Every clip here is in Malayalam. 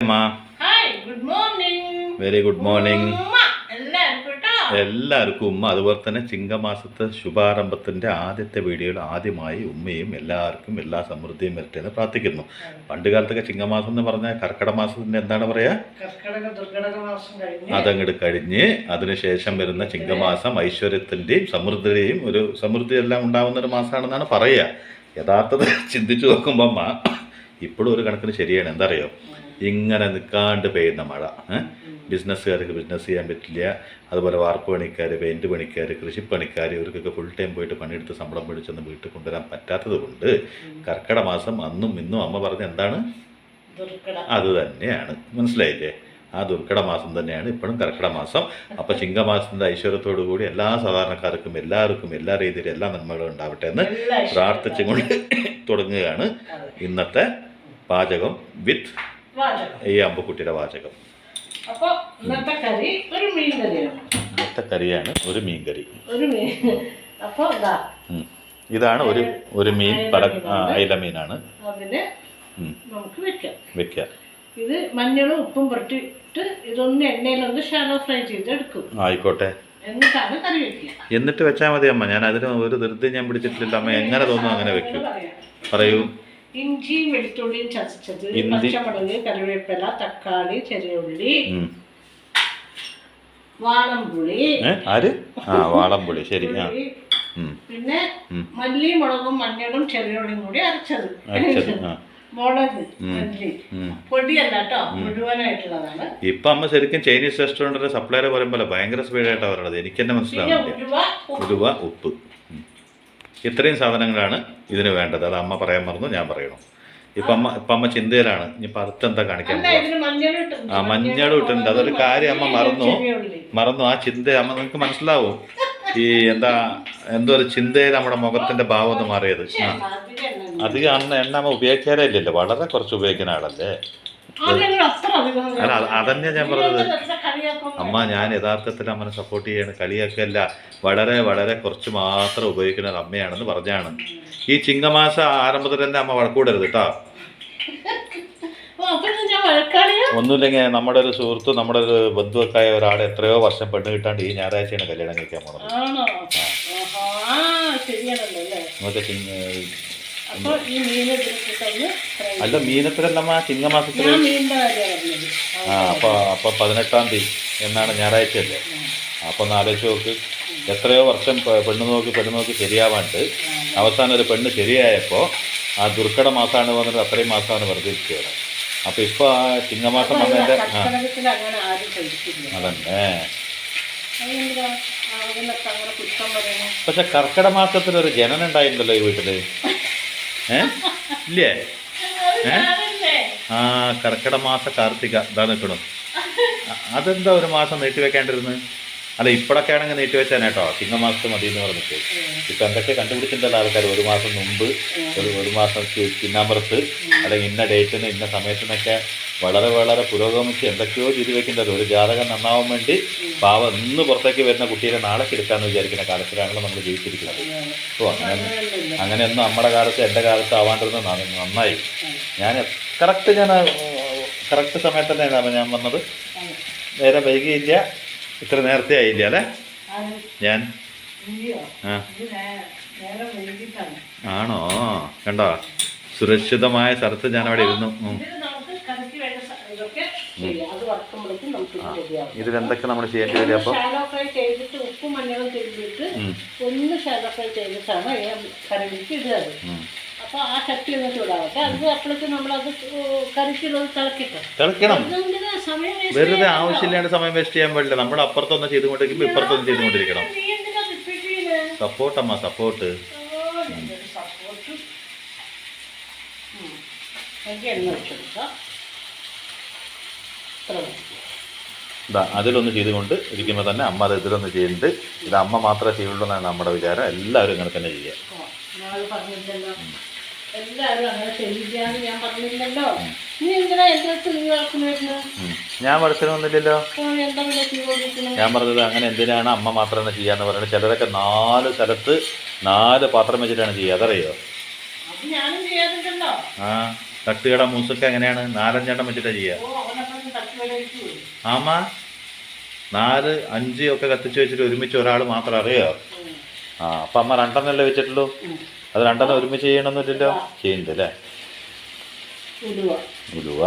അമ്മ. Hi, good morning. Very good morning എല്ലാവർക്കും. എല്ലാവർക്കും ഉമ്മ. അതുപോലെ തന്നെ ചിങ്ങമാസത്തെ ശുഭാരംഭത്തിൻ്റെ ആദ്യത്തെ വീഡിയോയിൽ ആദ്യമായി ഉമ്മയും എല്ലാവർക്കും എല്ലാ സമൃദ്ധിയും വരട്ടെ എന്ന് പ്രാർത്ഥിക്കുന്നു. പണ്ട് കാലത്തൊക്കെ ചിങ്ങമാസം എന്ന് പറഞ്ഞാൽ കർക്കിടക മാസത്തിൻ്റെ എന്താണ് പറയുക, അതങ്ങോട്ട് കഴിഞ്ഞ് അതിനുശേഷം വരുന്ന ചിങ്ങമാസം ഐശ്വര്യത്തിൻ്റെയും സമൃദ്ധിയുടെയും ഒരു സമൃദ്ധി എല്ലാം ഉണ്ടാകുന്ന ഒരു മാസമാണെന്നാണ് പറയുക. യഥാർത്ഥത്തിൽ ചിന്തിച്ചു നോക്കുമ്പോൾ അമ്മ ഇപ്പോഴും ഒരു കണക്കിന് ശരിയാണ്. എന്താ അറിയോ, ഇങ്ങനെ നിൽക്കാണ്ട് പെയ്യുന്ന മഴ, ബിസിനസ്സുകാർക്ക് ബിസിനസ് ചെയ്യാൻ പറ്റില്ല. അതുപോലെ വാർപ്പ് പണിക്കാർ, പെയിൻറ്റ് പണിക്കാർ, കൃഷിപ്പണിക്കാർ, ഇവർക്കൊക്കെ ഫുൾ ടൈം പോയിട്ട് പണിയെടുത്ത് ശമ്പളം മേടിച്ചൊന്ന് വീട്ടിൽ കൊണ്ടുവരാൻ പറ്റാത്തത് കൊണ്ട് കർക്കിടക മാസം അന്നും ഇന്നും അമ്മ പറഞ്ഞ എന്താണ്, അത് തന്നെയാണ്. മനസ്സിലായില്ലേ? ആ ദുർഘട മാസം തന്നെയാണ് ഇപ്പോഴും കർക്കിടക മാസം. അപ്പോൾ ചിങ്ങമാസത്തിൻ്റെ ഐശ്വര്യത്തോടു കൂടി എല്ലാ സാധാരണക്കാർക്കും എല്ലാവർക്കും എല്ലാ രീതിയിലും എല്ലാ നന്മകളും ഉണ്ടാവട്ടെ എന്ന് പ്രാർത്ഥിച്ചുകൊണ്ട് തുടങ്ങുകയാണ് ഇന്നത്തെ പാചകം വിത്ത് ഈ അമ്പുക്കുട്ടിയുടെ പാചകം. ഇന്നത്തെ കറിയാണ് ഒരു മീൻ കറി. ഇതാണ് ഒരു മീൻ, അയില മീനാണ്. നമുക്ക് വെക്കാം. ഇത് മഞ്ഞളും ഉപ്പും പുരട്ടിട്ട് ഇതൊന്ന് എണ്ണയിലൊന്ന് ഷാലോ ഫ്രൈ ചെയ്തെടുക്കും. ആയിക്കോട്ടെ. എന്നിട്ടാണ് കറി വെക്കുക. എന്നിട്ട് വെച്ചാൽ മതി അമ്മ. ഞാൻ അതിന് ഒരു ധൃതി ഞാൻ പിടിച്ചിട്ടില്ല അമ്മ. എങ്ങനെ തോന്നുന്നു അങ്ങനെ വെക്കും. പറയൂ. ഇഞ്ചിയും വെളുത്തുള്ളിയും ചതച്ചത്, പച്ചമുളക്, കറിവേപ്പില, തക്കാളി, ചെറിയ ഉള്ളി, വാളംപുളി. വാളംപുളി, ശരി. പിന്നെ മല്ലി, മുളകും, മഞ്ഞളും, ചെറിയ ഉള്ളിയും കൂടി അരച്ചത്. മുളക്, മല്ലി പൊടിയല്ല കേട്ടോ, മുഴുവനായിട്ടുള്ളതാണ്. ഇപ്പൊ അമ്മ ശരിക്കും ചൈനീസ് റെസ്റ്റോറൻറ്റിലെ സപ്ലയർ പറയുമ്പോൾ ഭയങ്കര സ്പീഡായിട്ടാണ് പറയണത്. എനിക്ക് തന്നെ മനസ്സിലാവില്ല. ഉലുവ, ഉപ്പ്, ഇത്രയും സാധനങ്ങളാണ് ഇതിന് വേണ്ടത്. അത് അമ്മ പറയാൻ മറന്നു, ഞാൻ പറയണം. ഇപ്പം അമ്മ ചിന്തയിലാണ്. ഇനിയിപ്പോൾ അടുത്തെന്താ കാണിക്കാൻ പോകുക. മഞ്ഞളും ഇട്ടിട്ടുണ്ട്. അതൊരു കാര്യം അമ്മ മറന്നു. ആ ചിന്ത അമ്മ നിങ്ങൾക്ക് മനസ്സിലാവും. ഈ എന്തോ ഒരു ചിന്തയിൽ നമ്മുടെ മുഖത്തിന്റെ ഭാവം ഒന്ന് മാറിയത്. അധികം എണ്ണ അമ്മ ഉപയോഗിക്കാറേ ഇല്ലല്ലോ, വളരെ കുറച്ച് ഉപയോഗിക്കുന്ന ആളല്ലേ. അല്ല, അതന്നെയാ ഞാൻ പറഞ്ഞത്. അമ്മ, ഞാൻ യഥാർത്ഥത്തിൽ അമ്മനെ സപ്പോർട്ട് ചെയ്യാണ്, കളിയാക്കല്ല. വളരെ വളരെ കുറച്ച് മാത്രം ഉപയോഗിക്കുന്ന ഒരു അമ്മയാണെന്ന് പറഞ്ഞാണ്. ഈ ചിങ്ങമാസ ആരംഭത്തിൽ തന്നെ അമ്മ വഴക്കൂടരുത് കേട്ടോ. ഒന്നുമില്ലെങ്കിൽ നമ്മുടെ ഒരു സുഹൃത്ത്, നമ്മുടെ ഒരു ബന്ധുവൊക്കെ ആയ ഒരാളെ എത്രയോ വർഷം പെണ്ണ് കിട്ടാണ്ട് ഈ ഞായറാഴ്ചയാണ് കല്യാണം കഴിക്കാൻ പോണത്. അല്ല, മീനത്തിലല്ലമ്മ, ചിങ്ങമാസത്തില്. അപ്പൊ 18-ാം തീയതി എന്നാണ്, ഞായറാഴ്ചയല്ലേ. അപ്പൊ ഒന്ന് ആലോചിച്ച് നോക്ക്. എത്രയോ വർഷം പെണ്ണ് നോക്കി ശരിയാവാണ്ട് അവസാനം ഒരു പെണ്ണ് ശരിയായപ്പോൾ ആ ദുർഘട മാസമാണ് വന്നിട്ട് അത്രയും മാസമാണ് വെറുതെ ഇരിക്കുകയാണ്. അപ്പൊ ഇപ്പൊ ആ ചിങ്ങമാസം വന്നതിന്റെ അതന്നെ. പക്ഷെ കർക്കിടക മാസത്തിലൊരു ജനനം ഉണ്ടായിട്ടുണ്ടല്ലോ ഈ വീട്ടില്. ഇല്ലേ? കർക്കിടക മാസ കാർത്തിക ഇതാ നിൽക്കണം. അതെന്താ ഒരു മാസം നീട്ടി വെക്കേണ്ടിരുന്നു? അല്ല, ഇപ്പോഴൊക്കെ ആണെങ്കിൽ നീട്ടി വെച്ചാൽ കേട്ടോ, ചിങ്ങമാസത്ത് മതി എന്ന് പറഞ്ഞിട്ട്. ഇപ്പം എന്തൊക്കെ കണ്ടുപിടിച്ചിട്ടുണ്ടല്ലോ ആൾക്കാർ. ഒരു മാസം മുമ്പ്, ഒരു മാസം ചിന്നാമ്പുറത്ത്, അല്ലെങ്കിൽ ഇന്ന ഡേറ്റിന് ഇന്ന സമയത്തിനൊക്കെ വളരെ വളരെ പുരോഗമിച്ച് എന്തൊക്കെയോ ചെയ്ത് വെക്കുന്നത്. ഒരു ജാതകം നന്നാവാൻ വേണ്ടി പാവം ഇന്ന് പുറത്തേക്ക് വരുന്ന കുട്ടീനെ നാളെ കിടക്കാമെന്ന് വിചാരിക്കുന്ന കാലത്തിലാണല്ലോ നമ്മൾ ജീവിച്ചിരിക്കുന്നത്. ഓ, അങ്ങനെയൊന്നും നമ്മുടെ കാലത്ത്, എൻ്റെ കാലത്ത് ആവാണ്ടിരുന്നത് നന്നായി. ഞാൻ കറക്റ്റ് സമയത്ത് തന്നെയാണ് ഞാൻ വന്നത്. നേരെ വൈകിയില്ല, ഇത്ര നേരത്തെ ആയില്ല അല്ലേ? ഞാൻ ആണോ? കണ്ടോ, സുരക്ഷിതമായ സ്ഥലത്ത് ഞാൻ അവിടെ ഇരുന്നു. ഇതിലെന്തൊക്കെ നമ്മൾ ചെയ്യേണ്ടി വരും? അപ്പോൾ ഉപ്പും മഞ്ഞളും ചെയ്തിട്ട് ഒന്ന് ഷാലോ ഫ്രൈ ചെയ്തിട്ടാണ് കറിക്ക് ഇടുന്നത്. അപ്പോൾ ആ ചട്ടി ഒന്ന് ചൂടാവട്ടെ. അത് അപ്പോഴേക്ക് നമ്മളത് കറിക്കുള്ളത് തിളക്കണം. വെറുതെ ആവശ്യമില്ലാണ്ട് സമയം വേസ്റ്റ് ചെയ്യാൻ പാടില്ല. നമ്മൾ അപ്പുറത്തൊന്നും ചെയ്തുകൊണ്ടിരിക്കുമ്പോൾ ഇപ്പുറത്തൊന്നും ചെയ്തുകൊണ്ടിരിക്കണം. സപ്പോർട്ടമ്മ, സപ്പോർട്ട്. അതിലൊന്ന് ചെയ്തുകൊണ്ട് ഇരിക്കുമ്പോൾ തന്നെ അമ്മ അത് ഇതിലൊന്ന് ചെയ്യുന്നുണ്ട്. ഇത് അമ്മ മാത്രമേ ചെയ്യുള്ളൂ എന്നാണ് നമ്മുടെ വിചാരം. എല്ലാവരും ഇങ്ങനെ തന്നെ ചെയ്യുക. ഞാൻ പഠിച്ചതൊന്നുമില്ലല്ലോ. ഞാൻ പറഞ്ഞത് അങ്ങനെ എന്തിനാണ് അമ്മ മാത്രം തന്നെ ചെയ്യാന്ന് പറയുന്നത്. ചിലരൊക്കെ 4 സ്ഥലത്ത് 4 പാത്രം വെച്ചിട്ടാണ് ചെയ്യുക. അതറിയോ? തട്ടുകട മൂസൊക്കെ എങ്ങനെയാണ് 4-5 എണ്ണം വെച്ചിട്ടാണ് ചെയ്യുക. വെറൈറ്റി വരും. ആമാ 4, 5 ഒക്കെ കത്തിച്ച് വെച്ചിട്ട് ഒരുമിച്ച് ഒരാൾ മാത്രം അറിയോ? ആ അപ്പം അമ്മ 2 വെച്ചിട്ടുള്ളൂ. അത് 2 ഒരുമിച്ച് ചെയ്യണമെന്നില്ലല്ലോ. ചെയ്യുന്നുണ്ട് അല്ലേ? ഉലുവ.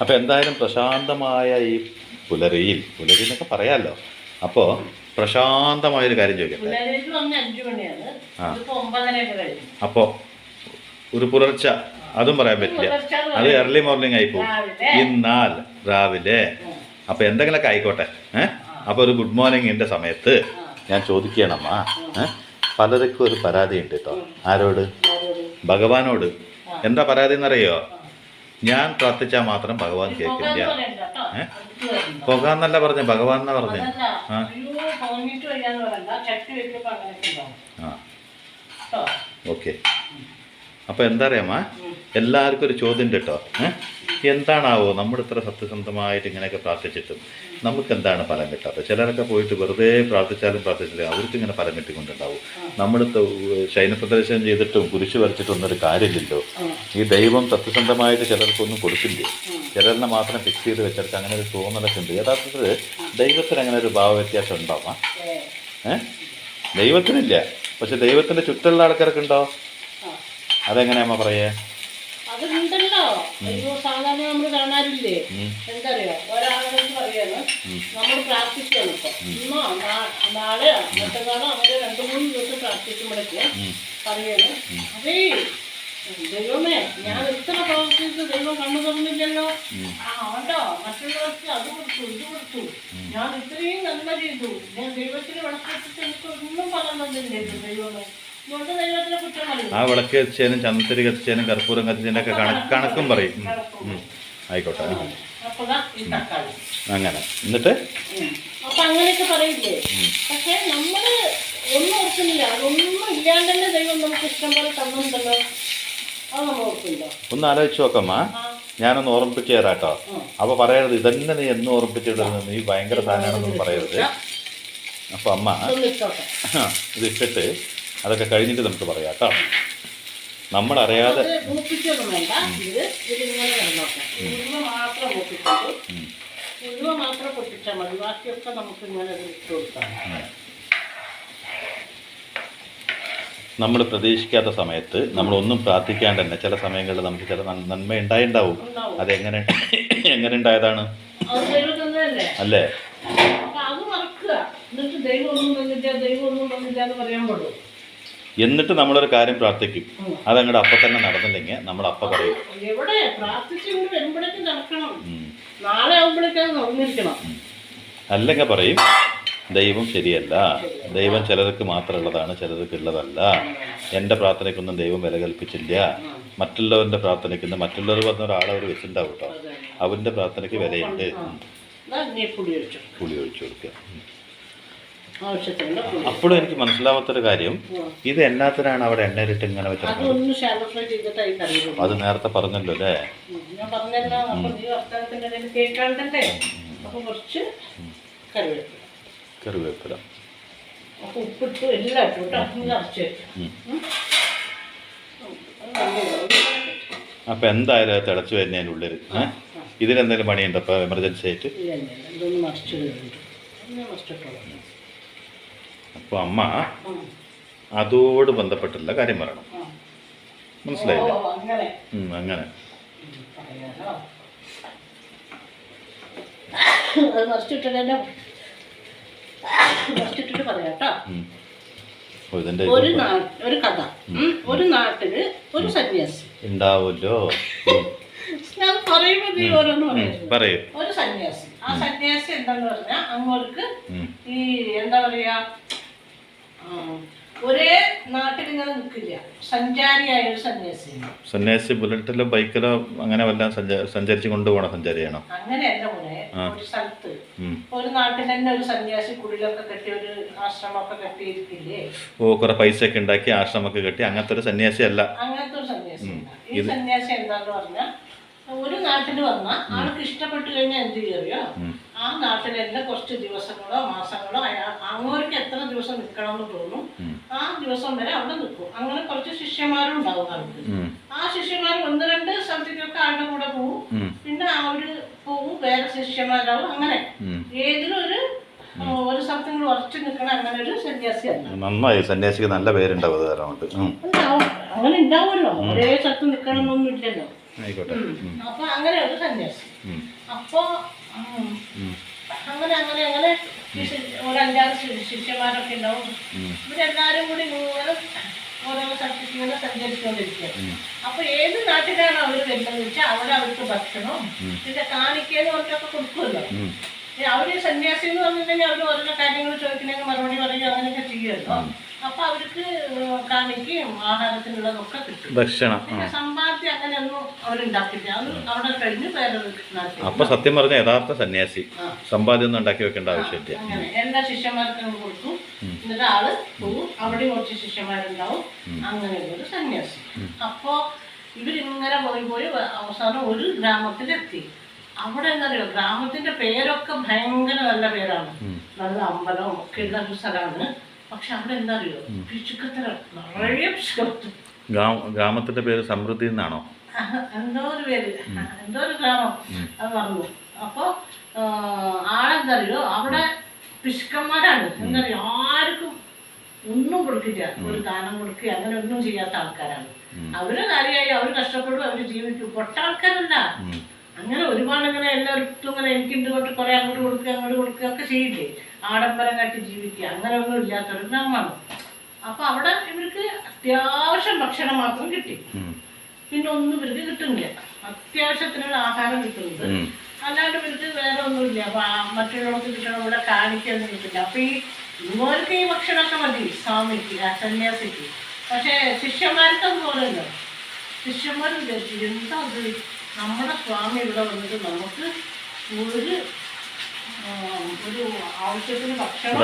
അപ്പം എന്തായാലും പ്രശാന്തമായ ഈ പുലരി എന്നൊക്കെ പറയാമല്ലോ. അപ്പോൾ പ്രശാന്തമായൊരു കാര്യം ചോദിക്കട്ടെ. അപ്പോൾ ഒരു പുലർച്ച അതും പറയാൻ പറ്റില്ല, അത് എർലി മോർണിംഗ് ആയി പോകും. എന്നാൽ രാവിലെ അപ്പോൾ എന്തെങ്കിലുമൊക്കെ ആയിക്കോട്ടെ. അപ്പോൾ ഒരു ഗുഡ് മോർണിംഗിൻ്റെ സമയത്ത് ഞാൻ ചോദിക്കണമ്മ, പലർക്കും ഒരു പരാതി ഉണ്ട് കേട്ടോ. ആരോട്? ഭഗവാനോട്. എന്താ പരാതി എന്നറിയോ? ഞാൻ പ്രാർത്ഥിച്ചാൽ മാത്രം ഭഗവാൻ കേൾക്കില്ല. പോകാന്നല്ല പറഞ്ഞ, ഭഗവാൻ എന്നാ പറഞ്ഞേ. ആ ഓക്കെ. അപ്പോൾ എന്താ അറിയാമ, എല്ലാവർക്കും ഒരു ചോദ്യം ഉണ്ട് കേട്ടോ. എന്താണാവോ നമ്മൾ ഇത്ര സത്യസന്ധമായിട്ട് ഇങ്ങനെയൊക്കെ പ്രാർത്ഥിച്ചിട്ടും നമുക്ക് എന്താണ് ഫലം കിട്ടാത്തത്? ചിലരൊക്കെ പോയിട്ട് വെറുതെ പ്രാർത്ഥിച്ചാലും അവർക്ക് ഇങ്ങനെ ഫലം കിട്ടിക്കൊണ്ടുണ്ടാവും. നമ്മൾ ശയനപ്രദർശനം ചെയ്തിട്ടും കുരിശ് വരച്ചിട്ടും ഒന്നൊരു കാര്യമില്ലല്ലോ. ഈ ദൈവം സത്യസന്ധമായിട്ട് ചിലർക്കൊന്നും കൊടുക്കില്ലേ. ചിലരിനെ മാത്രം ഫിക്സ് ചെയ്ത് വെച്ചെടുത്ത് അങ്ങനെ ഒരു തോന്നലൊക്കെ ഉണ്ട്. യഥാർത്ഥത്തിൽ ദൈവത്തിന് അങ്ങനെ ഒരു ഭാവവ്യത്യാസം ഉണ്ടാവാം. ദൈവത്തിനില്ല, പക്ഷെ ദൈവത്തിൻ്റെ ചുറ്റുള്ള ആൾക്കാർക്ക് ഉണ്ടോ? അതെങ്ങനെയാ പറയേ? അതുണ്ടല്ലോ. സാധാരണ നമ്മൾ കാണാറില്ലേ? എന്താ പറയാ, ഒരാളെന്ന് പറയാണ് നമ്മൾ പ്രാർത്ഥിക്കണം. ഇപ്പൊ ഇന്നോ നാളെയോ മറ്റന്നാളോ അങ്ങനെ 2-3 ദിവസം പ്രാർത്ഥിക്കുമ്പോഴേക്ക് പറയാണ്, അതേ ദൈവമേ, ഞാൻ ഇത്ര പ്രവർത്തിച്ച് ദൈവം കണ്ണു തുറന്നില്ലല്ലോ. ആണ്ടോ മറ്റുള്ളവർക്ക് അത് കൊടുത്തു ഇത് കൊടുത്തു, ഞാൻ ഇത്രയും നന്മ ചെയ്തു, ഞാൻ ദൈവത്തിന് വിളക്കെത്തിച്ച് എനിക്ക് ഒന്നും ഫലം തന്നില്ലേ ദൈവമേ. ആ വിളക്ക് കത്തിച്ചതിനും ചന്ദനത്തിരി കത്തിച്ചതിനും കർപ്പൂരം കത്തിച്ചതിൻ്റെ ഒക്കെ കണക്കും പറയും. ആയിക്കോട്ടെ. അങ്ങനെ എന്നിട്ട് അപ്പൊ അങ്ങനെയൊക്കെ പറയില്ലേ. പക്ഷെ നമ്മള് ഒന്നും ഓർക്കുന്നില്ല. അതൊന്നും ഇല്ലാണ്ട് തന്നെ ദൈവം നമുക്ക് ഇഷ്ടം പോലെ തന്നുണ്ടല്ലോ. അത് നമ്മൾ ഓർക്കുന്നുണ്ടോ? ഒന്ന് ആലോചിച്ച് നോക്കമ്മ. ഞാനൊന്ന് ഓർമ്മിപ്പിച്ച് തരാട്ടോ. അപ്പൊ പറയരുത് ഇതന്നെ നീ എന്ന് ഓർമ്മിപ്പിച്ചിടുന്നത്, നീ ഭയങ്കര സാധനമാണെന്നൊന്നും പറയരുത്. അപ്പൊ അമ്മ ഇത് ഇട്ടിട്ട് അതൊക്കെ കഴിഞ്ഞിട്ട് നമുക്ക് പറയാം കേട്ടോ. നമ്മളറിയാതെ നമ്മൾ പ്രതീക്ഷിക്കാത്ത സമയത്ത് നമ്മളൊന്നും പ്രാർത്ഥിക്കാണ്ട് തന്നെ ചില സമയങ്ങളിൽ നമുക്ക് ചില നന്മ ഉണ്ടായിണ്ടാവും. അതെങ്ങനെ ഉണ്ടായതാണ് അല്ലേ? എന്നിട്ട് നമ്മളൊരു കാര്യം പ്രാർത്ഥിക്കും, അതങ്ങോട്ട് അപ്പം തന്നെ നടന്നില്ലെങ്കിൽ നമ്മൾ അപ്പം പറയും. അല്ലെങ്കിൽ പറയും ദൈവം ശരിയല്ല, ദൈവം ചിലർക്ക് മാത്രമുള്ളതാണ്, ചിലർക്ക് ഉള്ളതല്ല. എൻ്റെ പ്രാർത്ഥനയ്ക്കൊന്നും ദൈവം വില കൽപ്പിച്ചില്ല. മറ്റുള്ളവരുടെ പ്രാർത്ഥനയ്ക്ക് മറ്റുള്ളവർ പറഞ്ഞ ഒരാളെ അവർ വെച്ചിട്ടുണ്ടാവും കേട്ടോ. അവൻ്റെ പ്രാർത്ഥനയ്ക്ക് വിലയുണ്ട്. പുളി ഒഴിച്ചു കൊടുക്കുക. അപ്പോഴും എനിക്ക് മനസ്സിലാവാത്തൊരു കാര്യം, ഇത് എന്നാത്തിനാണ് അവിടെ എണ്ണയിലിട്ട് ഇങ്ങനെ വെച്ചത്? അത് നേരത്തെ പറഞ്ഞല്ലോ അല്ലേ? കറിവേപ്പില അപ്പൊ എന്തായാലും തിളച്ചു വരുന്നതിൻ്റെ ഉള്ളിൽ ഇതിനെന്തെങ്കിലും പണിയുണ്ടോ ഇപ്പൊ എമർജൻസി ആയിട്ട്? അപ്പോൾ അമ്മ അതോട് ബന്ധപ്പെട്ടുള്ള കാര്യം പറയണം. മനസ്സിലായില്ലേ? അങ്ങനെ ഒരു കഥ. ഒരു നാട്ടില് ഒരു സന്യാസി ഉണ്ടാവുമല്ലോ. ഞാൻ പറയുമ്പോൾ നീ ഓരോന്ന് പറയും. ഒരു സന്യാസി. ആ സന്യാസി എന്താന്ന് പറഞ്ഞാൽ അങ്ങോട്ട് ഈ എന്താ പറയാ, ഒരേ നാട്ടിൽ ഇങ്ങനെ നിൽക്കില്ല, സഞ്ചാരിയായ ഒരു സന്യാസിയാണ്. സന്യാസി ബുള്ളറ്റിലോ ബൈക്കിലോ അങ്ങനെ വല്ല സഞ്ചരിച്ചു കൊണ്ടുപോകണം സഞ്ചാരിയാണോ? അങ്ങനെയല്ല മോനെ. ഒരു സ്ഥലത്ത് ഒരു നാട്ടിൽ തന്നെ ഒരു സന്യാസി കുടിലൊക്കെ കെട്ടി ഒരു ആശ്രമമൊക്കെ കെട്ടിയിരിക്കില്ലേ? ഓ, കുറെ പൈസ ഒക്കെ ഉണ്ടാക്കി ആശ്രമൊക്കെ കെട്ടി അങ്ങനത്തെ ഒരു സന്യാസി അല്ല. അങ്ങനത്തെ ഒരു സന്യാസി. ഈ സന്യാസി എന്താന്ന് പറഞ്ഞാൽ ഒരു നാട്ടിൽ വന്ന ആൾക്ക് ഇഷ്ടപ്പെട്ടു കഴിഞ്ഞാൽ എന്ത് ചെയ്യോ, ആ നാട്ടിലെല്ലാം കുറച്ച് ദിവസങ്ങളോ മാസങ്ങളോ അങ്ങോട്ട് എത്ര ദിവസം നിൽക്കണമെന്ന് തോന്നും ആ ദിവസം വരെ അവിടെ നിൽക്കും. അങ്ങനെ കുറച്ച് ശിഷ്യന്മാരും ഉണ്ടാവും അവർക്ക്. ആ ശിഷ്യന്മാർ ഒന്ന് രണ്ട് സ്ഥലത്തേക്കൊക്കെ ആളുടെ കൂടെ പോവും, പിന്നെ അവര് പോവും, വേറെ ശിഷ്യന്മാരാവും. അങ്ങനെ ഏതിലും ഒരു സ്ഥലത്ത് ഉറച്ചു നിൽക്കണം. അങ്ങനെ ഒരു സന്യാസിയല്ല. നന്നായി, സന്യാസിക്ക് നല്ല പേരുണ്ടാവും അത് കാരണം കൊണ്ട്. ഉണ്ടാവും, അങ്ങനെ ഉണ്ടാവുമല്ലോ. ഒരേ സ്ഥലത്ത് നിൽക്കണം എന്നൊന്നും ഇല്ലല്ലോ. ആയിക്കോട്ടെ. അപ്പൊ അങ്ങനെ ഒരു സന്യാസി. അപ്പൊ അങ്ങനെ അങ്ങനെ അങ്ങനെ ഒരു 5-6 ശിഷ്യന്മാരൊക്കെ ഉണ്ടാവും. ഇവരെല്ലാരും കൂടി ഇങ്ങനെ ഓരോ സ്ഥലത്തേക്ക് ഇങ്ങനെ സഞ്ചരിച്ചുകൊണ്ടിരിക്കുകയാണ്. അപ്പൊ ഏത് നാട്ടിലാണ് അവർ വരുന്നതെന്ന് വെച്ചാൽ അവിടെ അവർക്ക് ഭക്ഷണം പിന്നെ കാണിക്കേന്ന് പറഞ്ഞൊക്കെ കൊടുക്കുമല്ലോ. അവര് സന്യാസി എന്ന് പറഞ്ഞിട്ടുണ്ടെങ്കിൽ അവർ ഓരോ കാര്യങ്ങൾ ചോദിക്കണമെങ്കിൽ മറുപടി പറയുക അങ്ങനെയൊക്കെ ചെയ്യുമല്ലോ. അപ്പൊ അവർക്ക് കാണിക്കുകയും ആഹാരത്തിനുള്ളതൊക്കെ കിട്ടും. ഭക്ഷണം പിന്നെ സമ്പാദ്യം അങ്ങനെയൊന്നും അവരുണ്ടാക്കില്ല. അത് അവിടെ കഴിഞ്ഞ് വേറൊരു നാട്ടിൽ. അപ്പൊ സത്യം പറഞ്ഞ യഥാർത്ഥ സന്യാസി സമ്പാദ്യം ഒന്നും ഉണ്ടാക്കി വെക്കേണ്ട ആവശ്യമില്ല. അങ്ങനെ എല്ലാ ശിഷ്യന്മാർക്കും കൊടുക്കും. എന്നിട്ട് ആള് പോവും, അവിടെ കുറച്ച് ശിഷ്യന്മാരുണ്ടാവും. അങ്ങനെയുള്ളൊരു സന്യാസി. അപ്പോ ഇവരിങ്ങനെ പോയി അവസാനം ഒരു ഗ്രാമത്തിലെത്തി. അവിടെ എന്താ പറയുക, ഗ്രാമത്തിന്റെ പേരൊക്കെ ഭയങ്കര നല്ല പേരാണ്, നല്ല അമ്പലവും ഒക്കെ ഉള്ള ഒരു സ്ഥലമാണ്. പക്ഷെ അവിടെ എന്താ അറിയോ, പിശുക്കത്തരം, നിറയെ പിശുക്കത്തും. ഗ്രാമത്തിന്റെ പേര് സമൃദ്ധി എന്നാണോ? എന്തോ ഒരു പേര്, എന്തോ ഒരു ഗ്രാമം അത് പറഞ്ഞു. അപ്പൊ ആളെന്താ അറിയോ, അവിടെ പിശുക്കന്മാരാണ്. എന്താ അറിയോ, ആർക്കും ഒന്നും കൊടുക്കില്ല, ഒരു ദാനം കൊടുക്കുക അങ്ങനെ ഒന്നും ചെയ്യാത്ത ആൾക്കാരാണ്. അവര് കാര്യമായി അവർ കഷ്ടപ്പെടും, അവര് ജീവിക്കും. പൊട്ട ആൾക്കാരല്ല. അങ്ങനെ ഒരുപാട് ഇങ്ങനെ എല്ലാവർക്കും ഇങ്ങനെ എനിക്കുണ്ട് കൊണ്ട് കുറെ അങ്ങോട്ട് കൊടുക്കുക ഒക്കെ ചെയ്യില്ലേ, ആഡംബരം കാട്ടി ജീവിക്കുക, അങ്ങനെ ഒന്നും ഇല്ലാത്തൊരു ഗ്രാമമാണ്. അപ്പൊ അവിടെ ഇവർക്ക് അത്യാവശ്യം ഭക്ഷണം മാത്രം കിട്ടി, പിന്നെ ഒന്നും ഇവർക്ക് കിട്ടുന്നില്ല. അത്യാവശ്യത്തിനുള്ള ആഹാരം കിട്ടുന്നുണ്ട്, അല്ലാണ്ട് ഇവർക്ക് വേറെ ഒന്നുമില്ല. അപ്പൊ മറ്റുള്ളവർക്ക് കിട്ടണം, ഇവിടെ കാണിക്കൊന്നും കിട്ടില്ല. അപ്പൊ ഇവർക്ക് ഈ ഭക്ഷണമൊക്കെ മതി സ്വാമിക്ക്, സന്യാസിക്ക്. പക്ഷെ ശിഷ്യന്മാർക്കൊന്നും പോലല്ലോ. ശിഷ്യന്മാർ വിചാരിച്ചു എന്താ അത്, നമ്മുടെ സ്വാമി ഇവിടെ വന്നിട്ട് നമുക്ക് ഒരു ആവശ്യത്തിന് ഭക്ഷണം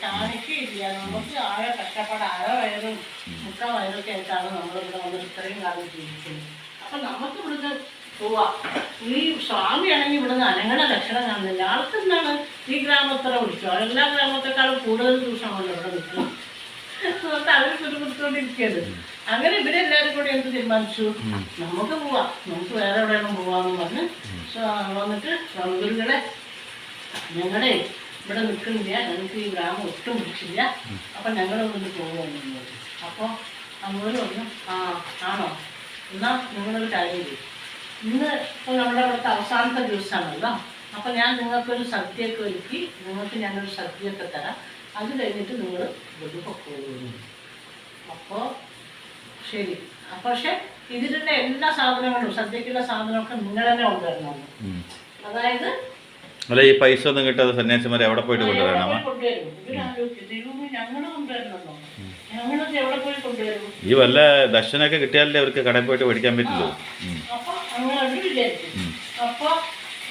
കാണിക്കയില്ല. നമുക്ക് ആകെ കഷ്ടപ്പാട്, വയറും മുക്കാ വയറൊക്കെ ആയിട്ടാണ് നമ്മളിവിടെ വന്നിട്ട് ഇത്രയും കാലം ജീവിക്കുന്നത്. അപ്പൊ നമുക്ക് ഇവിടുന്ന് പോവാം. ഈ സ്വാമിയാണെങ്കിൽ ഇവിടുന്ന് അനങ്ങളുടെ ലക്ഷണം കാണുന്നില്ല. ആൾക്ക് എന്താണ് ഈ ഗ്രാമത്ര വിളിച്ചു, എല്ലാ ഗ്രാമത്തെക്കാളും കൂടുതൽ ദിവസമാണല്ലോ ഇവിടെ നിൽക്കുന്നത്. അവർ പിടികൊടുത്തോണ്ടിരിക്കുകയാണ്. അങ്ങനെ ഇവരെല്ലാരും കൂടി എന്ത് തീരുമാനിച്ചു, നമുക്ക് പോവാം, നമുക്ക് വേറെ എവിടെയാണ് പോവാന്ന് പറഞ്ഞ് വന്നിട്ട് ഗുരുക്കളെ, ഞങ്ങളെ ഇവിടെ നിൽക്കുന്നില്ല, ഞങ്ങൾക്ക് ഈ ഗ്രാമം ഒട്ടും പിടിച്ചില്ല, അപ്പൊ ഞങ്ങൾ വന്നിട്ട് പോവുകയെന്ന്. അപ്പോൾ അങ്ങോട്ട് പറഞ്ഞു, ആണോ, എന്നാ നിങ്ങളൊരു കാര്യം ചെയ്യും, ഇന്ന് ഇപ്പോൾ നമ്മുടെ അവിടുത്തെ അവസാനത്തെ ദിവസമാണല്ലോ, അപ്പം ഞാൻ നിങ്ങൾക്കൊരു സദ്യയൊക്കെ ഒരുക്കി, നിങ്ങൾക്ക് ഞാനൊരു സദ്യയൊക്കെ തരാം, അത് കഴിഞ്ഞിട്ട് നിങ്ങൾ ഇവിടെ പോകുന്നു. അപ്പോൾ ശരി, പക്ഷെ ഇതിലുള്ള എല്ലാ സാധനങ്ങളും, സദ്യക്കുള്ള സാധനമൊക്കെ നിങ്ങൾ തന്നെ കൊണ്ടുവരണം. അതായത് അല്ല, ഈ പൈസ ഒന്നും കിട്ടാതെ സന്യാസിമാരെ എവിടെ പോയിട്ട് കൊണ്ടുവരണം? ഈ വല്ല ദർശനമൊക്കെ കിട്ടിയാലേ അവർക്ക് കടയിൽ പോയിട്ട് മേടിക്കാൻ പറ്റുള്ളൂ. അപ്പൊ അങ്ങനെ അവർ വിചാരിക്കും. അപ്പൊ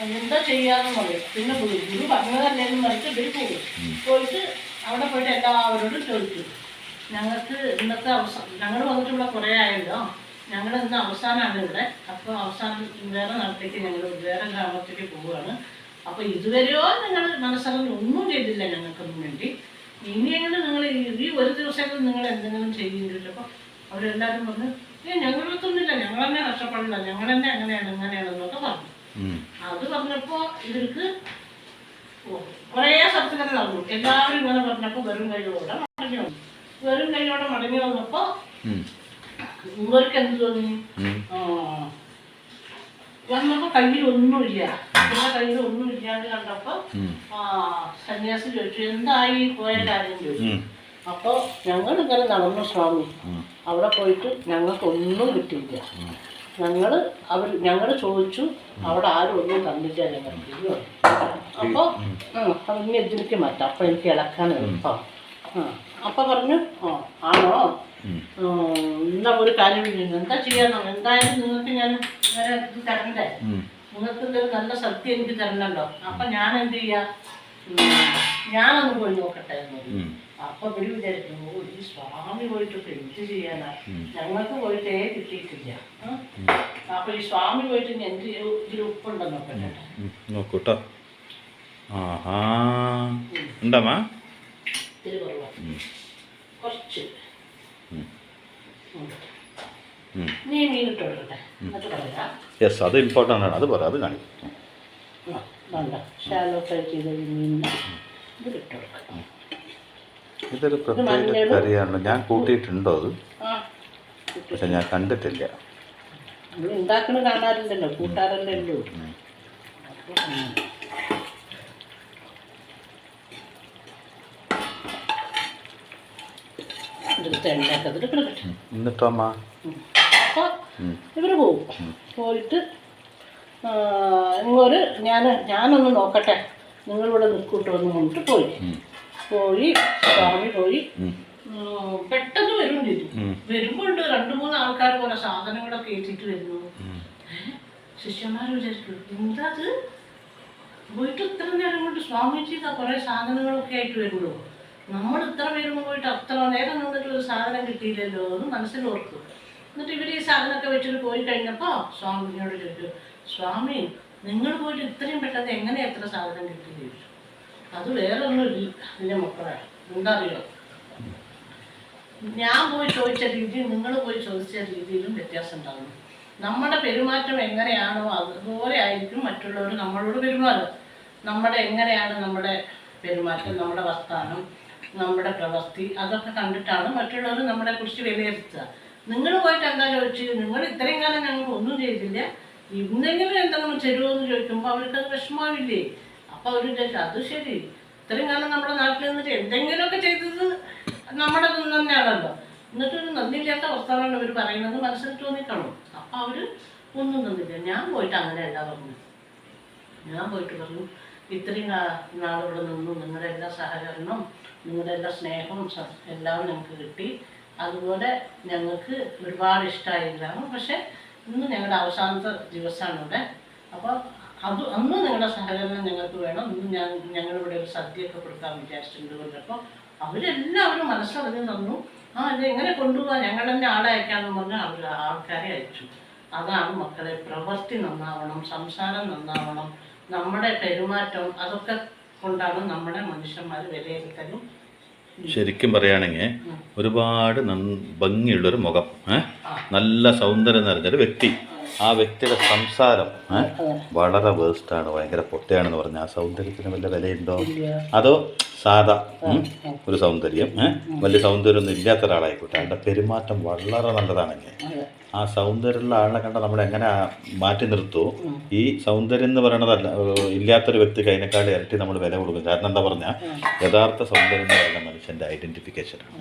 എന്താ ചെയ്യാന്ന് പറയും. പിന്നെ ഗുരു പറഞ്ഞതല്ലേന്ന് പറഞ്ഞിട്ട് ഇവർ പോകും. പോയിട്ട് അവിടെ പോയിട്ട് എല്ലാവരോടും ചോദിക്കും, ഞങ്ങൾക്ക് ഇന്നത്തെ ഞങ്ങൾ വന്നിട്ട് ഇവിടെ കുറേ ആയല്ലോ, ഞങ്ങൾ ഇന്ന് അവസാനമാണ് ഇവിടെ, അപ്പോൾ അവസാനം വേറെ നാട്ടിലേക്ക് ഞങ്ങൾ വേറെ ഗ്രാമത്തേക്ക് പോവുകയാണ്. അപ്പോൾ ഇതുവരെയോ നിങ്ങൾ മനസ്സറിഞ്ഞ് ഒന്നും ചെയ്തില്ല ഞങ്ങൾക്കൊന്നും വേണ്ടി, ഇനിയെങ്കിലും നിങ്ങൾ ഈ ഒരു ദിവസമെങ്കിലും നിങ്ങൾ എന്തെങ്കിലും ചെയ്യുന്നില്ല. അപ്പോൾ അവരെല്ലാവരും പറഞ്ഞു, ഞങ്ങളൊന്നുമില്ല, ഞങ്ങൾ തന്നെ കഷ്ടപ്പെടില്ല, ഞങ്ങൾ തന്നെ അങ്ങനെയാണ് ഇങ്ങനെയാണെന്നൊക്കെ പറഞ്ഞു. അത് പറഞ്ഞപ്പോൾ ഇവർക്ക് കുറേ സ്ഥലത്ത് തന്നെ നടന്നു. എല്ലാവരും ഇങ്ങനെ പറഞ്ഞപ്പോൾ വെറും കൈയോടെ മടങ്ങി വന്നു. വെറും കൈയോടെ മടങ്ങി വന്നപ്പോൾ ഇവർക്ക് എന്ത് തോന്നി, വന്നപ്പോൾ കയ്യിലൊന്നുമില്ല. പിന്നെ കയ്യിലൊന്നും ഇല്ലാണ്ട് കണ്ടപ്പോൾ സന്യാസി ചോദിച്ചു, എന്തായി പോയ കാര്യം ചോദിച്ചു. അപ്പോൾ ഞങ്ങൾ ഇങ്ങനെ നടന്നു സ്വാമി, അവിടെ പോയിട്ട് ഞങ്ങൾക്കൊന്നും കിട്ടിയില്ല. ഞങ്ങൾ ചോദിച്ചു, അവിടെ ആരും ഒന്നും തന്നില്ല ഞങ്ങൾക്ക്. അപ്പോൾ ഇനി ഇതിലേക്ക് മാറ്റാം, അപ്പോൾ എനിക്ക് ഇളക്കാൻ എളുപ്പം. അപ്പോൾ പറഞ്ഞു, ആണോ, എന്നാ ഒരു കാര്യം എന്താ ചെയ്യാന്നോ, എന്തായാലും നിങ്ങൾക്ക് ഞാൻ വേറെ ഇത് തരണ്ടേ, നിങ്ങൾക്ക് ഇതൊരു നല്ല സത്യം എനിക്ക് തരണല്ലോ. അപ്പം ഞാൻ എന്ത് ചെയ്യാം, ഞാനൊന്ന് പോയി നോക്കട്ടെ എന്ന് പറഞ്ഞു. ഉം. അപ്പൊ ഇവര് വിചാരിക്കുന്നു ഈ സ്വാമി പോയിട്ടൊക്കെ എന്ത് ചെയ്യാനാ, ഞങ്ങൾക്ക് പോയിട്ടേ കിട്ടിയിട്ടില്ല. അപ്പൊ ഈ സ്വാമി പോയിട്ട് ഇനി എന്ത് ഇതിൽ ഉപ്പുണ്ടെന്ന് നോക്കട്ടെ. നോക്കൂട്ടോ. ആഹാ ഉണ്ടമ്മാ. ഇതിൽ കുറവാ, കുറച്ച്. നീ മീനിട്ട് കൊടുക്കട്ടെ, എന്നിട്ട് പറയാം. യെസ്, അത് ഇമ്പോർട്ടൻ്റ് ആണ്. അത് പറയാം, അത് കാണിക്കും. വേണ്ട, ഷാലോ ഫ്രൈ ചെയ്ത മീനിന് ഇതിലിട്ട് കൊടുക്കാം. ഇതൊരു പ്രത്യേക കറിയാണല്ലോ. ഞാൻ കൂട്ടിയിട്ടുണ്ടോ അത്? ആ, പക്ഷെ ഞാൻ കണ്ടിട്ടില്ല. നമ്മൾ ഉണ്ടാക്കണ കാണാറില്ലല്ലോ, കൂട്ടാറല്ലേ ഉള്ളൂ. ഇതിലത്തെ എണ്ണയൊക്കെ അതിൽ കിടക്കട്ടെ. എന്നിട്ടോ അമ്മ? അപ്പോൾ ഇവർ പോവും. പോയിട്ട് ഇങ്ങോട്ട് ഞാനൊന്ന് നോക്കട്ടെ, നിങ്ങളിവിടെ നിൽക്കൂട്ടോ എന്ന് പറഞ്ഞിട്ട് പോയി സ്വാമി പോയി. പെട്ടെന്ന് വരും ചെയ്തു. വരുമ്പോൾ ഉണ്ട് 2-3 ആൾക്കാർ പോലെ സാധനങ്ങളൊക്കെ ഏറ്റിട്ട് വരുന്നു. ശിഷ്യന്മാർ വിചാരിച്ചു എന്താ അത്, പോയിട്ട് ഇത്ര നേരം കൊണ്ട് സ്വാമിജി കുറേ സാധനങ്ങളൊക്കെ ആയിട്ട് വരുള്ളൂ, നമ്മൾ ഇത്ര പേരും പോയിട്ട് അത്ര നേരം നിന്നിട്ട് ഒരു സാധനം കിട്ടിയില്ലല്ലോ എന്ന് മനസ്സിൽ ഓർത്തു. എന്നിട്ട് ഇവർ ഈ സാധനമൊക്കെ വെച്ചിട്ട് പോയി കഴിഞ്ഞപ്പോൾ സ്വാമിജിയോട് ചോദിച്ചു, സ്വാമി നിങ്ങൾ പോയിട്ട് ഇത്രയും പെട്ടെന്ന് എങ്ങനെ എത്ര സാധനം കിട്ടി ചോദിച്ചു. അത് വേറെ ഒന്നും ഇല്ല മക്കളെ, എന്താ അറിയോ, ഞാൻ പോയി ചോദിച്ച രീതിയും നിങ്ങൾ പോയി ചോദിച്ച രീതിയിലും വ്യത്യാസം ഉണ്ടാകുന്നു. നമ്മുടെ പെരുമാറ്റം എങ്ങനെയാണോ അതുപോലെ ആയിരിക്കും മറ്റുള്ളവർ നമ്മളോട് പെരുമാറുക. എങ്ങനെയാണ് നമ്മുടെ പെരുമാറ്റം, നമ്മുടെ വർത്താനം, നമ്മുടെ പ്രവൃത്തി, അതൊക്കെ കണ്ടിട്ടാണ് മറ്റുള്ളവർ നമ്മളെ കുറിച്ച് വിലയിരുത്തുക. നിങ്ങൾ പോയിട്ട് എന്താ ചോദിച്ചു, നിങ്ങൾ ഇത്രയും കാലം ഞങ്ങൾ ഒന്നും ചെയ്തില്ല, ഇന്നെങ്കിലും എന്തെങ്കിലും തരുമോ എന്ന് ചോദിക്കുമ്പോൾ അവർക്കത് വിഷമമില്ലേ. അപ്പോൾ അവർ ചോദിച്ചു അത് ശരി, ഇത്രയും കാലം നമ്മുടെ നാട്ടിൽ നിന്നിട്ട് എന്തെങ്കിലുമൊക്കെ ചെയ്തത് നമ്മുടെ തന്നെയാണല്ലോ, എന്നിട്ടൊരു നന്ദിയില്ലാത്ത വർത്തമാനമാണ് ഇവർ പറയുന്നത് മനസ്സിൽ തോന്നിക്കാണും. അപ്പോൾ അവർ ഒന്നും തന്നില്ല. ഞാൻ പോയിട്ട് അങ്ങനെയല്ല പറഞ്ഞു. ഞാൻ പോയിട്ട് പറഞ്ഞു ഇത്രയും നാളിവിടെ നിന്നു, നിങ്ങളുടെ എല്ലാ സഹകരണം, നിങ്ങളുടെ എല്ലാ സ്നേഹവും എല്ലാം ഞങ്ങൾക്ക് കിട്ടി, അതുപോലെ ഞങ്ങൾക്ക് ഒരുപാട് ഇഷ്ടമായില്ല. പക്ഷെ ഇന്ന് ഞങ്ങളുടെ അവസാനത്തെ ദിവസമാണ് ഇവിടെ. അപ്പോൾ അന്ന് നിങ്ങളുടെ സഹകരണം ഞങ്ങൾക്ക് വേണം. ഇന്ന് ഞങ്ങളിവിടെ ഒരു സദ്യയൊക്കെ കൊടുക്കാൻ വിചാരിച്ചിട്ടുണ്ട് കൊണ്ടപ്പോൾ അവരെല്ലാവരും മനസ്സറിഞ്ഞ് തന്നു. ഇതെങ്ങനെ കൊണ്ടുപോകാൻ ഞങ്ങൾ തന്നെ ആളെ അയക്കാമെന്ന് പറഞ്ഞാൽ അവർ ആൾക്കാരെ അയച്ചു. അതാണ് മക്കളെ, പ്രവൃത്തി നന്നാവണം, സംസാരം നന്നാവണം, നമ്മുടെ പെരുമാറ്റം, അതൊക്കെ കൊണ്ടാണ് നമ്മുടെ മനുഷ്യന്മാർ വിലയിരുത്തലും. ശരിക്കും പറയുകയാണെങ്കിൽ ഒരുപാട് ഭംഗിയുള്ളൊരു മുഖം, നല്ല സൗന്ദര്യം നിറഞ്ഞൊരു വ്യക്തി, ആ വ്യക്തിയുടെ സംസാരം വളരെ വേസ്റ്റാണ്, ഭയങ്കര പൊട്ടയാണെന്ന് പറഞ്ഞാൽ ആ സൗന്ദര്യത്തിന് വല്ല വിലയുണ്ടോ? അതോ സാധാ ഒരു സൗന്ദര്യം, വലിയ സൗന്ദര്യമൊന്നും ഇല്ലാത്ത ഒരാളായിക്കോട്ടെ, അയാളുടെ പെരുമാറ്റം വളരെ നല്ലതാണെങ്കിൽ ആ സൗന്ദര്യമുള്ള ആളിനെ കണ്ട നമ്മൾ എങ്ങനെ മാറ്റി നിർത്തുമോ, ഈ സൗന്ദര്യം എന്ന് പറയണതല്ല, ഇല്ലാത്തൊരു വ്യക്തിക്ക് അതിനേക്കാൾ ഇരട്ടി നമ്മൾ വില കൊടുക്കും. കാരണം എന്താ പറഞ്ഞാൽ യഥാർത്ഥ സൗന്ദര്യം എന്ന് പറയുന്ന മനുഷ്യൻ്റെ ഐഡൻറ്റിഫിക്കേഷനാണ്,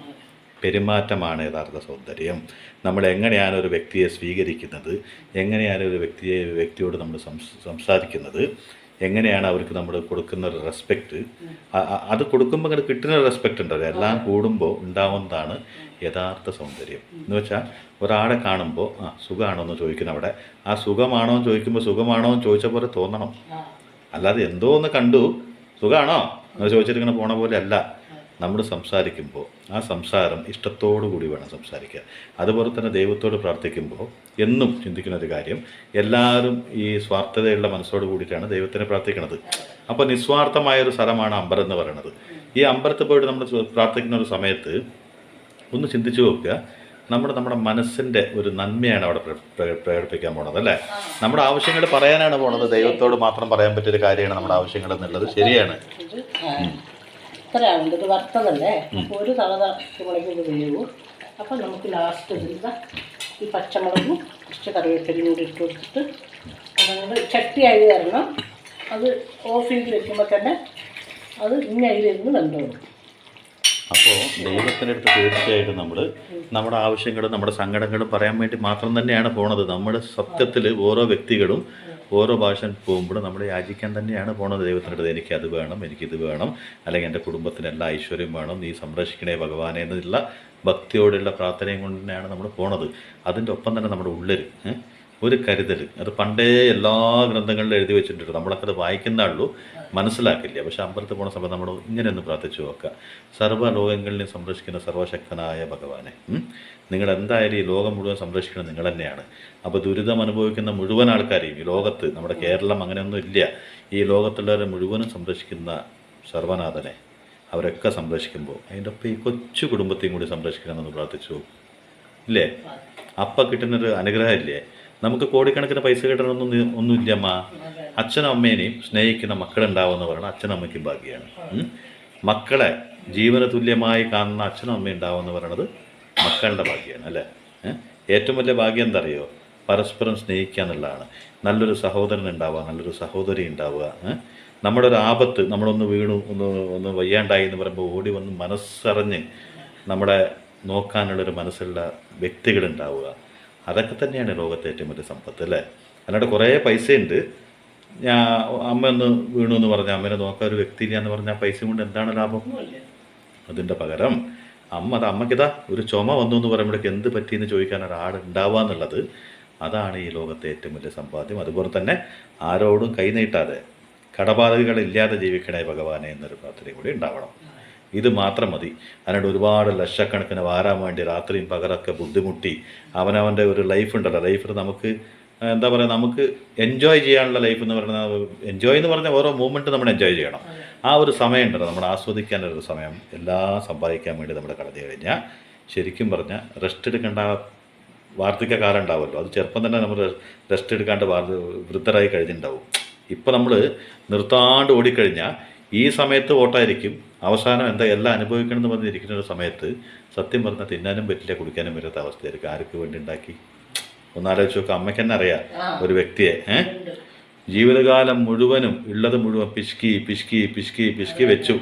പെരുമാറ്റമാണ് യഥാർത്ഥ സൗന്ദര്യം. നമ്മൾ എങ്ങനെയാണ് ഒരു വ്യക്തിയെ സ്വീകരിക്കുന്നത്, എങ്ങനെയാണ് ഒരു വ്യക്തിയോട് നമ്മൾ സംസാരിക്കുന്നത്, എങ്ങനെയാണ് അവർക്ക് നമ്മൾ കൊടുക്കുന്ന ഒരു റെസ്പെക്റ്റ്, അത് കൊടുക്കുമ്പോൾ അങ്ങനെ കിട്ടുന്ന റെസ്പെക്റ്റ് ഉണ്ടല്ലോ, എല്ലാം കൂടുമ്പോൾ ഉണ്ടാവുന്നതാണ് യഥാർത്ഥ സൗന്ദര്യം. എന്ന് വെച്ചാൽ ഒരാളെ കാണുമ്പോൾ സുഖമാണോ എന്ന് ചോദിക്കണം, അവിടെ ആ സുഖമാണോ എന്ന് ചോദിക്കുമ്പോൾ സുഖമാണോ എന്ന് ചോദിച്ച പോലെ തോന്നണം. അല്ലാതെ എന്തോ ഒന്ന് കണ്ടു സുഖമാണോ എന്ന് ചോദിച്ചിട്ടിങ്ങനെ പോണ പോലെ അല്ല നമ്മൾ സംസാരിക്കുമ്പോൾ. ആ സംസാരം ഇഷ്ടത്തോടു കൂടി വേണം സംസാരിക്കുക. അതുപോലെ തന്നെ ദൈവത്തോട് പ്രാർത്ഥിക്കുമ്പോൾ എന്നും ചിന്തിക്കുന്ന ഒരു കാര്യം, എല്ലാവരും ഈ സ്വാർത്ഥതയുള്ള മനസ്സോട് കൂടിയിട്ടാണ് ദൈവത്തിനെ പ്രാർത്ഥിക്കുന്നത്. അപ്പോൾ നിസ്വാർത്ഥമായൊരു സ്ഥലമാണ് അമ്പലം എന്ന് പറയുന്നത്. ഈ അമ്പലത്തിൽ പോയിട്ട് നമ്മൾ പ്രാർത്ഥിക്കുന്ന ഒരു സമയത്ത് ഒന്ന് ചിന്തിച്ചു നോക്കുക, നമ്മുടെ മനസ്സിൻ്റെ ഒരു നന്മയാണ് അവിടെ പ്രകടിപ്പിക്കാൻ പോണത് അല്ലേ. നമ്മുടെ ആവശ്യങ്ങൾ പറയാനാണ് പോണത്, ദൈവത്തോട് മാത്രം പറയാൻ പറ്റിയൊരു കാര്യമാണ് നമ്മുടെ ആവശ്യങ്ങൾ എന്നുള്ളത് ശരിയാണ്. ഇത്രയാവുണ്ട്, ഇത് വറുത്തതല്ലേ, അപ്പോൾ ഒരു തളത മുളകിൽ വേവും. അപ്പോൾ നമുക്ക് ലാസ്റ്റ് ഇതിൽ ഈ പച്ചമുളകും കുറച്ച് കറിവേപ്പിലയും കൂടി ഇട്ട് കൊടുത്തിട്ട് അതങ്ങൾ ചട്ടിയായി തരണം. അത് ഓഫ് ചെയ്ത് വെക്കുമ്പോൾ തന്നെ അത് ഇനി അതിലിരുന്ന് വെന്തോളും. അപ്പോൾ ദൈവത്തിൻ്റെ അടുത്ത് തീർച്ചയായിട്ടും നമ്മൾ നമ്മുടെ ആവശ്യങ്ങളും നമ്മുടെ സങ്കടങ്ങളും പറയാൻ വേണ്ടി മാത്രം തന്നെയാണ് പോണത്. നമ്മുടെ സത്യത്തിൽ ഓരോ വ്യക്തികളും ഓരോ ഭാഷ പോകുമ്പോഴും നമ്മൾ യാചിക്കാൻ തന്നെയാണ് പോണത് ദൈവത്തിൻ്റെ അടുത്ത്. എനിക്കത് വേണം, എനിക്കിത് വേണം, അല്ലെങ്കിൽ എൻ്റെ കുടുംബത്തിന് എല്ലാ ഐശ്വര്യം വേണം, നീ സംരക്ഷിക്കണേ ഭഗവാനെ എന്നുള്ള ഭക്തിയോടുള്ള പ്രാർത്ഥനയും കൊണ്ട് തന്നെയാണ് നമ്മൾ പോണത്. അതിൻ്റെ ഒപ്പം തന്നെ നമ്മുടെ ഉള്ളിൽ ഒരു കരുതൽ. അത് പണ്ടേ എല്ലാ ഗ്രന്ഥങ്ങളിലും എഴുതി വെച്ചിട്ടുണ്ട്, നമ്മളൊക്കെ അത് വായിക്കുന്ന ഉള്ളൂ, മനസ്സിലാക്കില്ല. പക്ഷെ അമ്പലത്തിൽ പോണ സമയത്ത് നമ്മൾ ഇങ്ങനെ ഒന്ന് പ്രാർത്ഥിച്ചു നോക്കുക, സർവ്വ ലോകങ്ങളിലും സംരക്ഷിക്കുന്ന സർവശക്തനായ ഭഗവാനെ, നിങ്ങൾ എന്തായാലും ഈ ലോകം മുഴുവൻ സംരക്ഷിക്കുന്നത് നിങ്ങൾ തന്നെയാണ്. അപ്പോൾ ദുരിതം അനുഭവിക്കുന്ന മുഴുവൻ ആൾക്കാരെയും ഈ ലോകത്ത്, നമ്മുടെ കേരളം അങ്ങനെയൊന്നും ഇല്ല, ഈ ലോകത്തുള്ളവരെ മുഴുവനും സംരക്ഷിക്കുന്ന സർവനാഥനെ അവരൊക്കെ സംരക്ഷിക്കുമ്പോൾ അതിൻ്റെ ഒപ്പം ഈ കൊച്ചു കുടുംബത്തെയും കൂടി സംരക്ഷിക്കണമെന്ന് പ്രാർത്ഥിച്ചു ഇല്ലേ? അപ്പം കിട്ടുന്നൊരു അനുഗ്രഹം ഇല്ലേ? നമുക്ക് കോടിക്കണക്കിന് പൈസ കിട്ടണമെന്നൊന്നുമില്ല അമ്മ. അച്ഛനും അമ്മേനെയും സ്നേഹിക്കുന്ന മക്കളുണ്ടാവുമെന്ന് പറയുന്നത് അച്ഛനും അമ്മയ്ക്കും ഭാഗ്യമാണ്. മക്കളെ ജീവന തുല്യമായി കാണുന്ന അച്ഛനും അമ്മയും ഉണ്ടാവുമെന്ന് പറയുന്നത് മക്കളുടെ ഭാഗ്യമാണ് അല്ലേ? ഏറ്റവും വലിയ ഭാഗ്യം എന്താ അറിയോ? പരസ്പരം സ്നേഹിക്കുക എന്നുള്ളതാണ്. നല്ലൊരു സഹോദരൻ ഉണ്ടാവുക, നല്ലൊരു സഹോദരി ഉണ്ടാവുക. നമ്മുടെ ഒരു ആപത്ത്, നമ്മളൊന്ന് വീണു, ഒന്ന് വയ്യാണ്ടായി എന്ന് പറയുമ്പോൾ ഓടി വന്ന് മനസ്സറിഞ്ഞ് നമ്മളെ നോക്കാനുള്ളൊരു മനസ്സുള്ള വ്യക്തികളുണ്ടാവുക. അതൊക്കെ തന്നെയാണ് ലോകത്തെ ഏറ്റവും വലിയ സമ്പത്ത് അല്ലേ? അല്ലാണ്ട് കുറേ പൈസയുണ്ട്, അമ്മ ഒന്ന് വീണു എന്ന് പറഞ്ഞാൽ അമ്മേനെ നോക്കാൻ ഒരു വ്യക്തിയില്ല എന്ന് പറഞ്ഞാൽ പൈസ കൊണ്ട് എന്താണ് ലാഭം? അതിൻ്റെ പകരം അമ്മയ്ക്കിതാ ഒരു ചുമ വന്നു എന്ന് പറയുമ്പോഴേക്ക് എന്ത് പറ്റിയെന്ന് ചോദിക്കാൻ ഒരാൾ ഉണ്ടാവുക എന്നുള്ളത്, അതാണ് ഈ ലോകത്തെ ഏറ്റവും വലിയ സമ്പാദ്യം. അതുപോലെ തന്നെ ആരോടും കൈ നീട്ടാതെ കടബാധകളില്ലാതെ ജീവിക്കണേ ഭഗവാനെ എന്നൊരു പ്രാർത്ഥന കൂടി ഉണ്ടാവണം. ഇത് മാത്രം മതി. അതിനോട് ഒരുപാട് ലക്ഷക്കണക്കിന് വാരാൻ വേണ്ടി രാത്രിയും പകലൊക്കെ ബുദ്ധിമുട്ടി അവനവൻ്റെ ഒരു ലൈഫ് ഉണ്ടല്ലോ, ലൈഫിൽ നമുക്ക് എന്താ പറയുക, നമുക്ക് എൻജോയ് ചെയ്യാനുള്ള ലൈഫ് എന്ന് പറയുന്നത്, എൻജോയ് എന്ന് പറഞ്ഞാൽ ഓരോ മൂമെൻറ്റ് നമ്മൾ എൻജോയ് ചെയ്യണം. ആ ഒരു സമയം ഉണ്ടല്ലോ, നമ്മൾ ആസ്വദിക്കാനൊരു സമയം എല്ലാം സമ്പാദിക്കാൻ വേണ്ടി നമ്മൾ കടന്നു കഴിഞ്ഞാൽ ശരിക്കും പറഞ്ഞാൽ റെസ്റ്റ് എടുക്കേണ്ട വാർദ്ധക്യകാലം ഉണ്ടാവുമല്ലോ, അത് ചെറുപ്പം തന്നെ നമ്മൾ റെസ്റ്റ് എടുക്കാണ്ട് വൃദ്ധരായി കഴിഞ്ഞിട്ടുണ്ടാവും. ഇപ്പോൾ നമ്മൾ നിർത്താണ്ട് ഓടിക്കഴിഞ്ഞാൽ ഈ സമയത്ത് ഓട്ടായിരിക്കും, അവസാനം എന്താ എല്ലാം അനുഭവിക്കണമെന്ന് പറഞ്ഞിരിക്കുന്ന ഒരു സമയത്ത് സത്യം പറഞ്ഞാൽ തിന്നാനും പറ്റില്ല, കുടിക്കാനും പറ്റാത്ത അവസ്ഥയായിരിക്കും. ആർക്ക് വേണ്ടി ഉണ്ടാക്കി? ഒന്നാലോചിച്ച് നോക്കുക. അമ്മയ്ക്ക് തന്നെ അറിയാം ഒരു വ്യക്തിയെ ജീവിതകാലം മുഴുവനും ഉള്ളത് മുഴുവൻ പിശുക്കി പിശുക്കി പിശുക്കി പിശുക്കി വെച്ചു,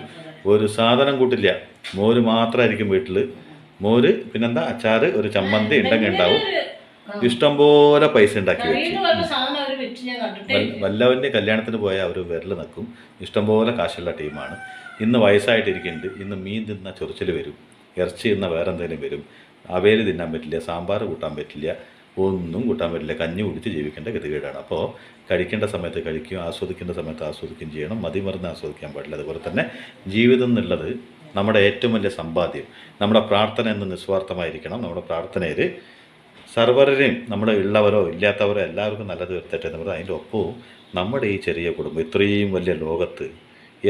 ഒരു സാധനം കൂട്ടില്ല, മോര് മാത്രമായിരിക്കും വീട്ടിൽ. മോര്, പിന്നെന്താ, അച്ചാറ്, ഒരു ചമ്മന്തി ഉണ്ടെങ്കിൽ ഉണ്ടാവും. ഇഷ്ടംപോലെ പൈസ ഉണ്ടാക്കി വെച്ചു. വല്ലവൻ്റെ കല്യാണത്തിന് പോയാൽ അവർ വിരൽ നക്കും. ഇഷ്ടംപോലെ കാശുള്ള ടീമാണ്. ഇന്ന് വയസ്സായിട്ടിരിക്കുന്നുണ്ട്, ഇന്ന് മീൻ തിന്ന ചൊറിച്ചിൽ വരും, ഇറച്ചി തിന്ന വേറെ എന്തെങ്കിലും വരും, അവേൽ തിന്നാൻ പറ്റില്ല, സാമ്പാർ കൂട്ടാൻ പറ്റില്ല, ഒന്നും കൂട്ടാൻ പറ്റില്ല, കഞ്ഞി കുടിച്ച് ജീവിക്കേണ്ട ഗതികേടാണ്. അപ്പോൾ കഴിക്കേണ്ട സമയത്ത് കഴിക്കും, ആസ്വദിക്കേണ്ട സമയത്ത് ആസ്വദിക്കുകയും ചെയ്യണം, മതിമറന്ന് ആസ്വദിക്കാൻ പാടില്ല. അതുപോലെ തന്നെ ജീവിതം എന്നുള്ളത് നമ്മുടെ ഏറ്റവും വലിയ സമ്പാദ്യം. നമ്മുടെ പ്രാർത്ഥന എന്ന് നിസ്വാർത്ഥമായിരിക്കണം. നമ്മുടെ പ്രാർത്ഥനയിൽ സർവരെയും, നമ്മുടെ ഉള്ളവരോ ഇല്ലാത്തവരോ എല്ലാവർക്കും നല്ലത് വരുത്തട്ടെ എന്ന് പറഞ്ഞാൽ അതിൻ്റെ ഒപ്പവും നമ്മുടെ ഈ ചെറിയ കുടുംബം, ഇത്രയും വലിയ ലോകത്ത്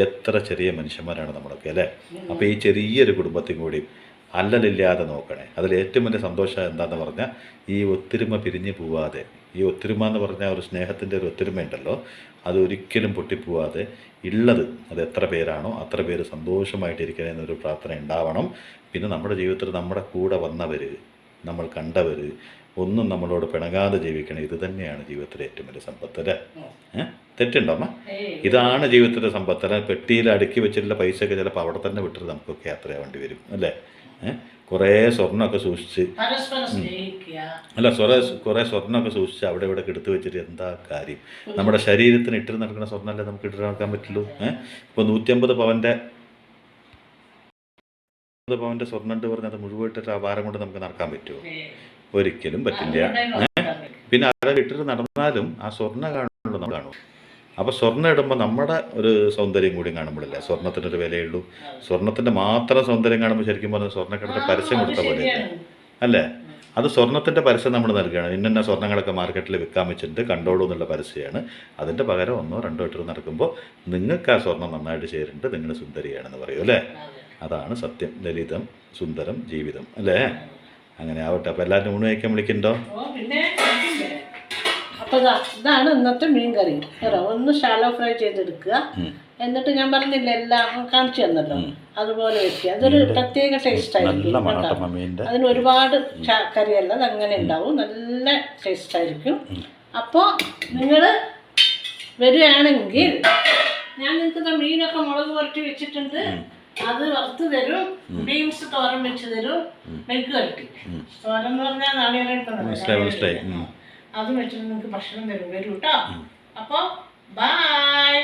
എത്ര ചെറിയ മനുഷ്യന്മാരാണ് നമ്മളൊക്കെ അല്ലേ? അപ്പോൾ ഈ ചെറിയൊരു കുടുംബത്തിൽ കൂടി അല്ലലില്ലാതെ നോക്കണേ. അതിൽ ഏറ്റവും വലിയ സന്തോഷം എന്താണെന്ന് പറഞ്ഞാൽ ഈ ഒത്തൊരുമ പിരിഞ്ഞു പോവാതെ, ഈ ഒത്തൊരുമ എന്ന് പറഞ്ഞാൽ ഒരു സ്നേഹത്തിൻ്റെ ഒരു ഒത്തൊരുമ ഉണ്ടല്ലോ, അത് ഒരിക്കലും പൊട്ടിപ്പോവാതെ ഉള്ളത് അത് എത്ര പേരാണോ അത്ര പേര് സന്തോഷമായിട്ടിരിക്കണേ എന്നൊരു പ്രാർത്ഥന ഉണ്ടാവണം. പിന്നെ നമ്മുടെ ജീവിതത്തിൽ നമ്മുടെ കൂടെ വന്നവർ, നമ്മൾ കണ്ടവർ ഒന്നും നമ്മളോട് പിണങ്ങാതെ ജീവിക്കണം. ഇത് തന്നെയാണ് ജീവിതത്തിലെ ഏറ്റവും വലിയ സമ്പത്ത് അല്ലേ? തെറ്റുണ്ടോ അമ്മ? ഇതാണ് ജീവിതത്തിലെ സമ്പത്ത്. അല്ല പെട്ടിയിൽ അടുക്കി വെച്ചിട്ടുള്ള പൈസയൊക്കെ ചിലപ്പോൾ അവിടെ തന്നെ വിട്ടിട്ട് നമുക്കൊക്കെ യാത്രയാവേണ്ടി വരും അല്ലേ? കുറേ സ്വർണ്ണമൊക്കെ സൂക്ഷിച്ച് കുറേ സ്വർണ്ണമൊക്കെ സൂക്ഷിച്ച് അവിടെ ഇവിടെ എടുത്ത് വെച്ചിട്ട് എന്താ കാര്യം? നമ്മുടെ ശരീരത്തിന് ഇട്ടിട്ട് നടക്കുന്ന സ്വർണ്ണമല്ലേ നമുക്ക് ഇട്ടിട്ട് നടക്കാൻ പറ്റുള്ളൂ. ഇപ്പോൾ 150 പവൻ്റെ സ്വർണ്ണം ഉണ്ട് പറഞ്ഞാൽ അത് മുഴുവൻ ആ ഭാരം കൊണ്ട് നമുക്ക് നടക്കാൻ പറ്റുമോ? ഒരിക്കലും പറ്റില്ല. പിന്നെ ആരെ ഇട്ടിട്ട് നടന്നാലും ആ സ്വർണ്ണം കാണുള്ളൂ, നമ്മൾ കാണും. അപ്പോൾ സ്വർണ്ണം ഇടുമ്പോൾ നമ്മുടെ ഒരു സൗന്ദര്യം കൂടി കാണുമ്പോഴല്ലേ സ്വർണ്ണത്തിനൊരു വിലയുള്ളൂ. സ്വർണ്ണത്തിൻ്റെ മാത്രം സൗന്ദര്യം കാണുമ്പോൾ ശരിക്കും പറഞ്ഞാൽ സ്വർണ്ണക്കടയുടെ പരസ്യം കൊടുത്ത പോലെയല്ലേ അല്ലേ? അത് സ്വർണ്ണത്തിൻ്റെ പരസ്യം നമ്മൾ നൽകുകയാണ്. ഇന്ന സ്വർണ്ണങ്ങളൊക്കെ മാർക്കറ്റിൽ വിൽക്കാൻ വെച്ചിട്ടുണ്ട്, കണ്ടോളൂ എന്നുള്ള പരസ്യമാണ്. അതിൻ്റെ പകരം 1 2 ഇട്ട് നടക്കുമ്പോൾ നിങ്ങൾക്ക് ആ സ്വർണ്ണം നന്നായിട്ട് ചേരുന്നുണ്ട്, നിങ്ങൾ സുന്ദരിയാണെന്ന് പറയും അല്ലേ? അതാണ് സത്യം. ലളിതം സുന്ദരം ജീവിതം അല്ലേ? അങ്ങനെ ആവട്ടെ. അപ്പോൾ എല്ലാവരും ഊണ് കഴിക്കാൻ വിളിക്കണ്ടോ? അപ്പോൾ ഇതാണ് ഇന്നത്തെ മീൻ കറി. ഒന്ന് ഷാലോ ഫ്രൈ ചെയ്തെടുക്കുക, എന്നിട്ട് ഞാൻ പറഞ്ഞില്ല എല്ലാം കാണിച്ചു തന്നല്ലോ, അതുപോലെ വെക്കുക. അതൊരു പ്രത്യേക ടേസ്റ്റ് ആയിരിക്കും. അതിന് ഒരുപാട് കറിയല്ല, അത് അങ്ങനെ ഉണ്ടാവും, നല്ല ടേസ്റ്റ് ആയിരിക്കും. അപ്പോൾ നിങ്ങൾ വരികയാണെങ്കിൽ ഞാൻ നിങ്ങൾക്ക് മീനൊക്കെ മുളക് പുരട്ടി വെച്ചിട്ടുണ്ട്, അത് വറുത്ത് തരും. ബീൻസ് തോരൻ വെച്ച് തരും. മെഴുക്ക് കരട്ടി തോരൻ എന്ന് പറഞ്ഞാൽ നാളികേരം അത് വെച്ചിട്ട് നിങ്ങൾക്ക് ഭക്ഷണം തരും. വരൂ കേട്ടോ. അപ്പോൾ ബൈ.